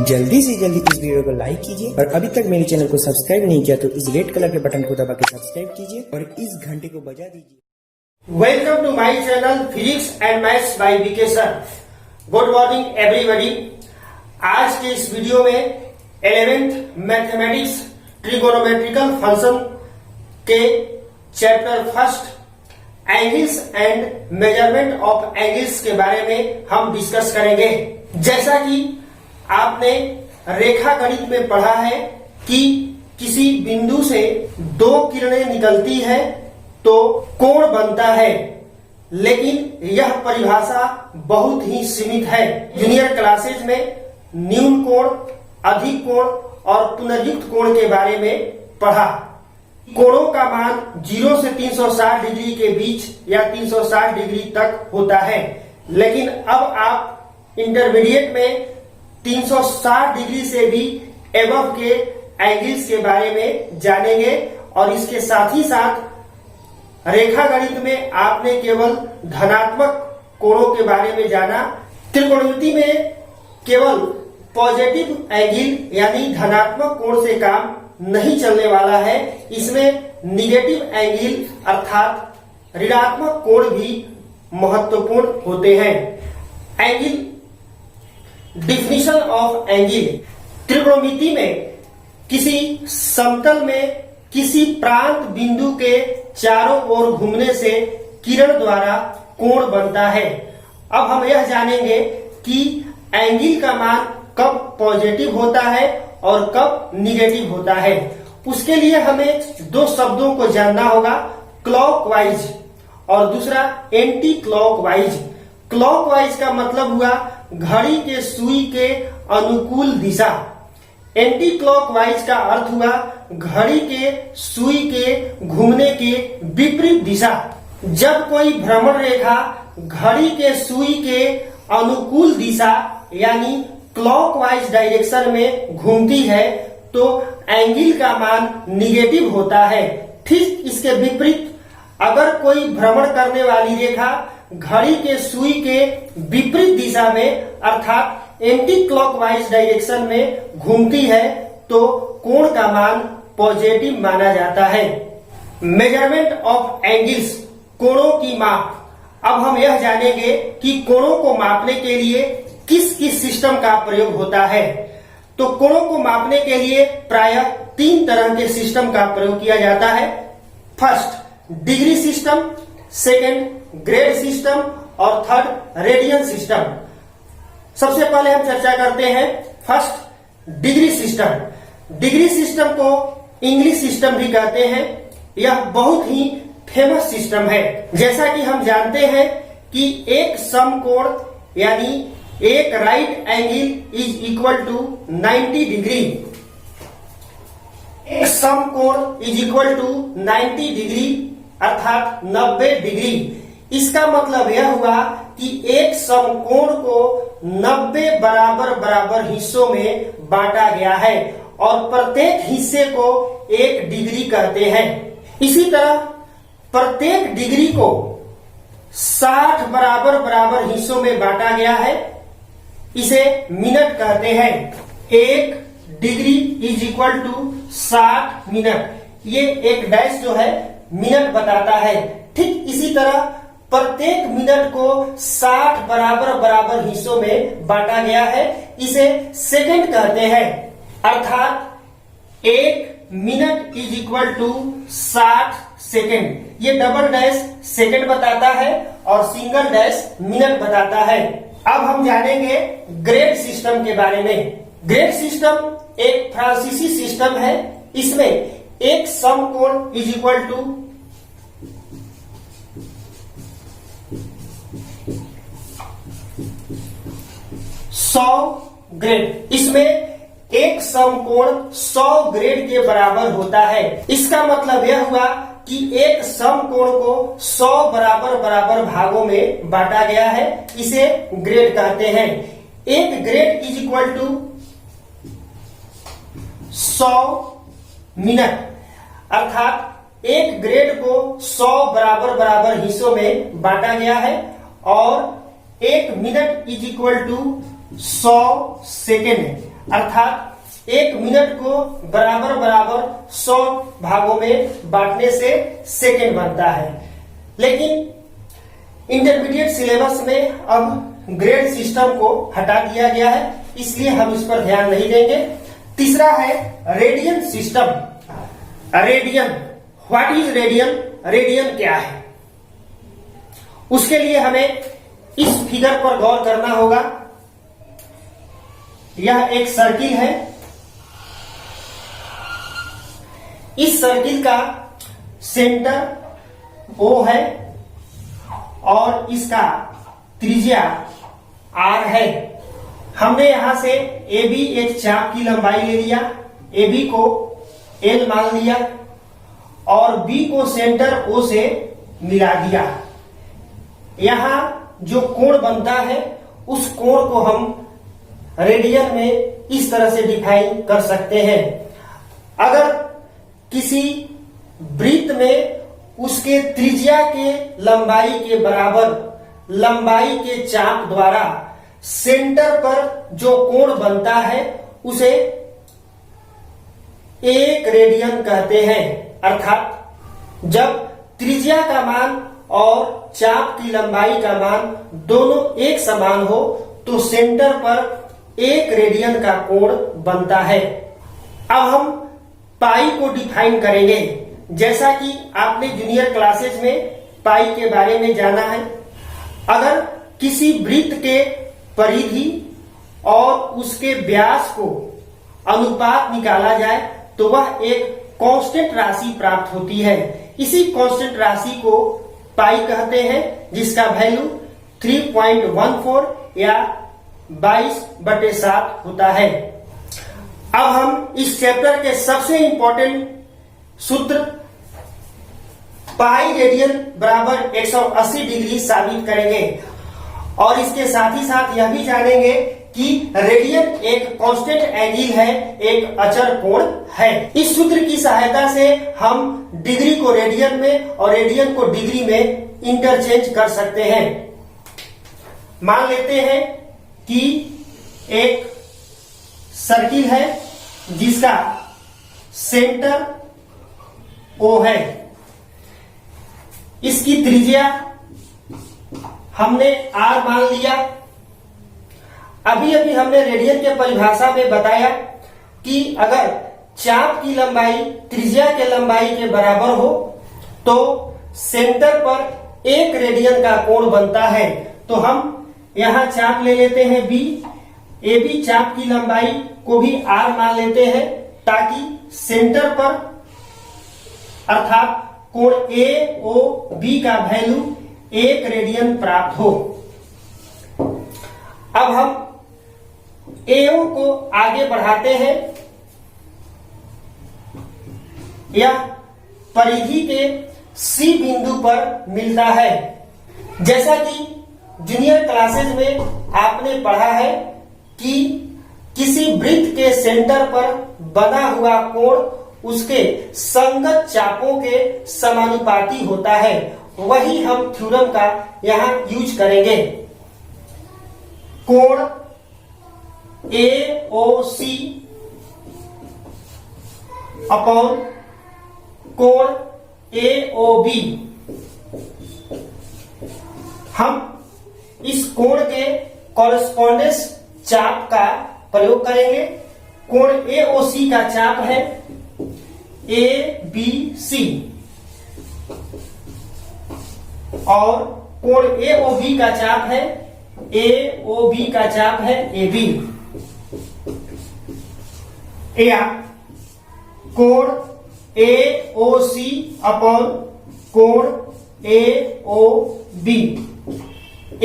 जल्दी से जल्दी इस वीडियो को लाइक कीजिए और अभी तक मेरे चैनल को सब्सक्राइब नहीं किया तो इस रेड कलर के बटन को दबा के सब्सक्राइब कीजिए और इस घंटे को बजा दीजिए। Welcome to my channel physics and maths by BK sir. Good morning everybody. आज के इस वीडियो में 11th मैथमेटिक्स ट्रिगोनोमेट्रिकल फंक्शन के chapter first angles and measurement of angles के बारे में हम डिस्कस करेंगे। जैसा कि आपने रेखा गणित में पढ़ा है कि किसी बिंदु से दो किरणें निकलती है तो कोण बनता है, लेकिन यह परिभाषा बहुत ही सीमित है। जूनियर क्लासेज में न्यून कोण, अधिक कोण और पुनर्युक्त कोण के बारे में पढ़ा। कोणों का मान 0 से 360 डिग्री के बीच या 360 डिग्री तक होता है, लेकिन अब आप इंटरमीडिएट में 360 डिग्री से भी एबव के एंगल्स के बारे में जानेंगे और इसके साथ ही साथ रेखा गणित में आपने केवल धनात्मक कोणों के बारे में जाना। त्रिकोणमिति में केवल पॉजिटिव एंगल यानी धनात्मक कोण से काम नहीं चलने वाला है, इसमें निगेटिव एंगल अर्थात ऋणात्मक कोण भी महत्वपूर्ण होते हैं। Angle definition of angle. त्रिकोणमिति में किसी समतल में किसी प्रांत बिंदु के चारों ओर घूमने से किरण द्वारा कोण बनता है। अब हम यह जानेंगे कि एंगल का मान कब पॉजिटिव होता है और कब निगेटिव होता है। उसके लिए हमें दो शब्दों को जानना होगा, क्लॉकवाइज और दूसरा एंटी क्लॉकवाइज। क्लॉकवाइज का मतलब हुआ घड़ी के सुई के अनुकूल दिशा। एंटी क्लॉकवाइज का अर्थ हुआ घड़ी के सुई के घूमने के विपरीत दिशा। जब कोई भ्रमण रेखा घड़ी के सुई के अनुकूल दिशा यानी क्लॉकवाइज डायरेक्शन में घूमती है तो एंगल का मान निगेटिव होता है। ठीक इसके विपरीत अगर कोई भ्रमण करने वाली रेखा घड़ी के सुई के विपरीत दिशा में अर्थात एंटी क्लॉकवाइज डायरेक्शन में घूमती है तो कोण का मान पॉजिटिव माना जाता है। मेजरमेंट ऑफ एंगल्स, कोणों की माप। अब हम यह जानेंगे कि कोणों को मापने के लिए किस किस सिस्टम का प्रयोग होता है। तो कोणों को मापने के लिए प्रायः 3 तरह के सिस्टम का प्रयोग किया जाता है। First degree system, second grade system और थर्ड रेडियन सिस्टम। सबसे पहले हम चर्चा करते हैं first degree system. Degree system को इंग्लिश सिस्टम भी कहते हैं। यह बहुत ही फेमस सिस्टम है। जैसा कि हम जानते हैं कि एक समकोण यानी एक right angle is equal to 90 degree. एक समकोण इज इक्वल टू 90 डिग्री अर्थात 90 डिग्री। इसका मतलब यह हुआ कि एक समकोण को 90 बराबर हिस्सों में बांटा गया है और प्रत्येक हिस्से को 1 डिग्री कहते हैं। इसी तरह प्रत्येक डिग्री को 60 बराबर हिस्सों में बांटा गया है, इसे मिनट कहते हैं। 1 degree is equal to 60 minute. ये एक डैश जो है मिनट बताता है। ठीक इसी तरह प्रत्येक मिनट को 60 बराबर हिस्सों में बांटा गया है, इसे सेकंड कहते हैं। अर्थात 1 minute is equal to 60 second. ये डबल डैश सेकंड बताता है और सिंगल डैश मिनट बताता है। अब हम जानेंगे ग्रेड सिस्टम के बारे में। ग्रेड सिस्टम एक फ्रांसीसी सिस्टम है। इसमें एक समकोण इज इक्वल टू 100 ग्रेड। इसमें एक समकोण 100 ग्रेड के बराबर होता है। इसका मतलब यह हुआ कि एक समकोण को 100 बराबर भागों में बांटा गया है, इसे ग्रेड कहते हैं। एक grade is equal to 100 minute अर्थात एक ग्रेड को 100 बराबर हिस्सों में बांटा गया है और 1 minute is equal to 100 second अर्थात 1 मिनट को बराबर बराबर 100 भागों में बांटने से सेकंड बनता है। लेकिन इंटरमीडिएट सिलेबस में अब ग्रेड सिस्टम को हटा दिया गया है, इसलिए हम इस पर ध्यान नहीं देंगे। तीसरा है radian system. Radian, what is radian? Radian क्या है? उसके लिए हमें इस फिगर पर गौर करना होगा। यह एक सर्किल है। इस सर्किल का सेंटर O है और इसका त्रिज्या R है। हमने यहां से AB एक चाप की लंबाई ले लिया, AB को L मान लिया और B को सेंटर O से मिला दिया। यहां जो कोण बनता है उस कोण को हम रेडियन में इस तरह से डिफाइन कर सकते हैं। अगर किसी वृत्त में उसके त्रिज्या के लंबाई के बराबर लंबाई के चाप द्वारा सेंटर पर जो कोण बनता है उसे 1 रेडियन कहते हैं। अर्थात जब त्रिज्या का मान और चाप की लंबाई का मान दोनों एक समान हो तो सेंटर पर 1 रेडियन का कोण बनता है। अब हम पाई को डिफाइन करेंगे। जैसा कि आपने जूनियर क्लासेस में पाई के बारे में जाना है। अगर किसी वृत्त के परिधि और उसके व्यास को अनुपात निकाला जाए तो वह एक कांस्टेंट राशि प्राप्त होती है। इसी कांस्टेंट राशि को पाई कहते हैं, जिसका वैल्यू 3.14 या 22/7 होता है। अब हम इस चैप्टर के सबसे इंपॉर्टेंट सूत्र पाई रेडियन बराबर 180 डिग्री साबित करेंगे और इसके साथ ही साथ यह भी जानेंगे कि रेडियन एक कांस्टेंट एंगल है, एक अचर कोण है। इस सूत्र की सहायता से हम डिग्री को रेडियन में और रेडियन को डिग्री में इंटरचेंज कर सकते हैं। मान लेते हैं कि एक सर्किल है जिसका सेंटर O है। इसकी त्रिज्या हमने R मान लिया। अभी अभी हमने रेडियन के परिभाषा में बताया कि अगर चाप की लंबाई त्रिज्या के लंबाई के बराबर हो तो सेंटर पर 1 रेडियन का कोण बनता है। तो हम यहां चाप ले लेते हैं B, AB चाप की लंबाई को भी R मान लेते हैं ताकि सेंटर पर अर्थात कोण AOB का वैल्यू 1 रेडियन प्राप्त हो। अब हम AO को आगे बढ़ाते हैं। यह परिधि के C बिंदु पर मिलता है। जैसा कि जूनियर क्लासेस में आपने पढ़ा है कि किसी वृत्त के सेंटर पर बना हुआ कोण उसके संगत चापों के समानुपाती होता है। वही हम थ्योरम का यहां यूज करेंगे। कोण AOC अपॉन कोण AOB, हम इस कोण के कॉरेस्पॉन्डेंस चाप का प्रयोग करेंगे। कोण AOC का चाप है ABC और कोण AOB का चाप है AOB का चाप है AB। या कोण AOC अपॉन कोण AOB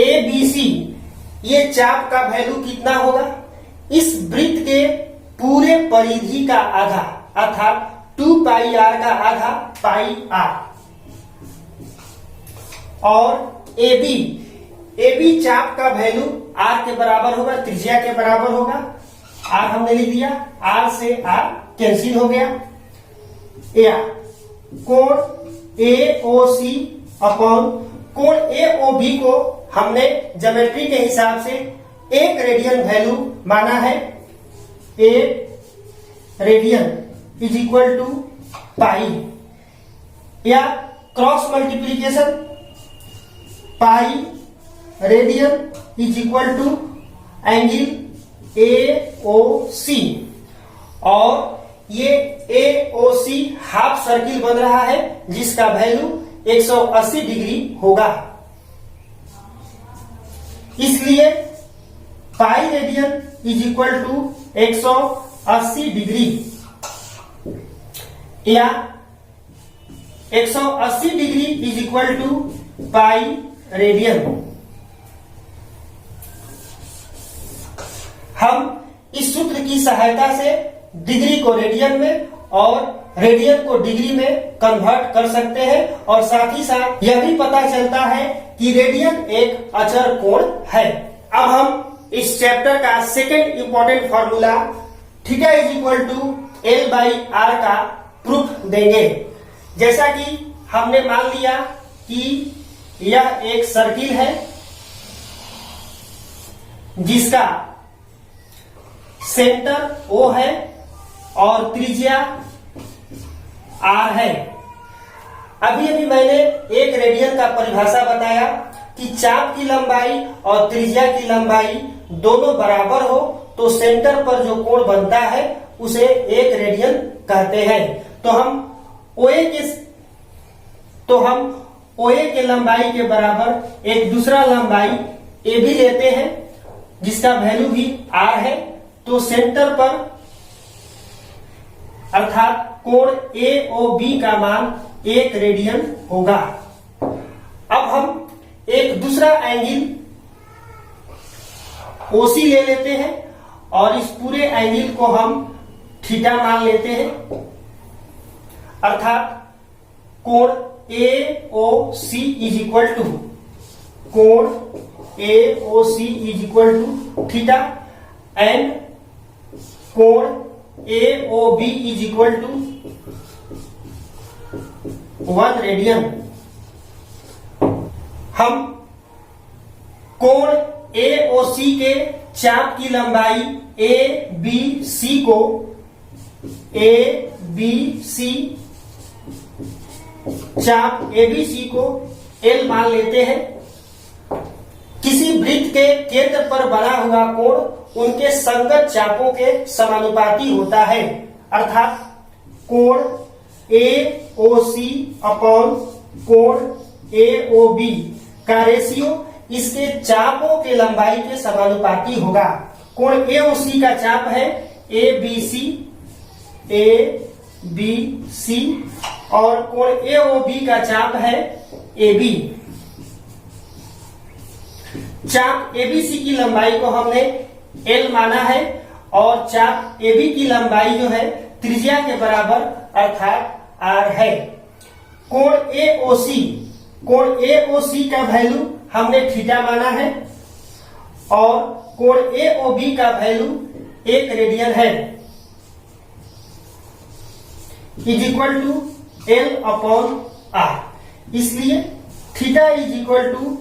ABC, ये चाप का वैल्यू कितना होगा? इस वृत्त के पूरे परिधि का आधा अर्थात 2 पाई r का आधा पाई r। और AB चाप का वैल्यू r के बराबर होगा, त्रिज्या के बराबर होगा। r हमने लिख दिया, r से r कैंसिल हो गया। या कोण AOC अपॉन कोण AOB को हमने ज्योमेट्री के हिसाब से 1 रेडियन वैल्यू माना है। Radian is equal to pi, या cross multiplication pi radian is equal to angle AOC, और ये AOC हाफ सर्किल बन रहा है जिसका वैल्यू 180 डिग्री होगा। इसलिए pi radian is equal to 180 degree, या 180 degree is equal to pi radian. हम इस सूत्र की सहायता से डिग्री को रेडियन में और रेडियन को डिग्री में कन्वर्ट कर सकते हैं, और साथ ही साथ यह भी पता चलता है कि रेडियन एक अचर कोण है। अब हम इस चैप्टर का second important formula theta is equal to L by R का प्रूफ देंगे। जैसा कि हमने मान लिया कि यह एक सर्किल है जिसका सेंटर O है और त्रिज्या R है। अभी मैंने एक रेडियन का परिभाषा बताया कि चाप की लंबाई और त्रिज्या की लंबाई दोनों बराबर हो तो सेंटर पर जो कोण बनता है उसे एक रेडियन कहते हैं। तो हम OA के लंबाई के बराबर एक दूसरा लंबाई AB लेते हैं जिसका वैल्यू भी R है, तो सेंटर पर अर्थात कोण AOB का मान 1 रेडियन होगा। अब हम एक दूसरा एंगल OC ले लेते हैं और इस पूरे एंगल को हम थीटा मान लेते हैं, अर्थात कोण AOC is equal to theta and कोण AOB is equal to 1 radian. हम कोण AOC के चाप की लंबाई ABC चाप ABC को L मान लेते हैं। किसी वृत्त के केंद्र पर बना हुआ कोण उनके संगत चापों के समानुपाती होता है, अर्थात कोण AOC अपॉन कोण AOB का रेशियो इसके चापों के लंबाई के समानुपाती होगा। कोण AOC का चाप है ABC और कोण AOB का चाप है AB। चाप ABC की लंबाई को हमने L माना है और चाप AB की लंबाई जो है त्रिज्या के बराबर अर्थात R है। कोण AOC का वैल्यू हमने थीटा माना है और कोण AOB का वैल्यू 1 रेडियन है, is equal to L upon R। इसलिए theta is equal to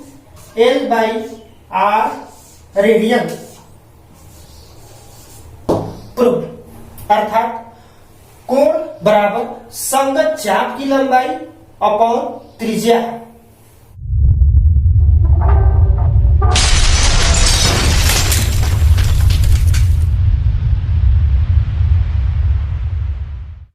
L by R radian prove, अर्थात कोण बराबर संगत चाप की लंबाई अपॉन त्रिज्या।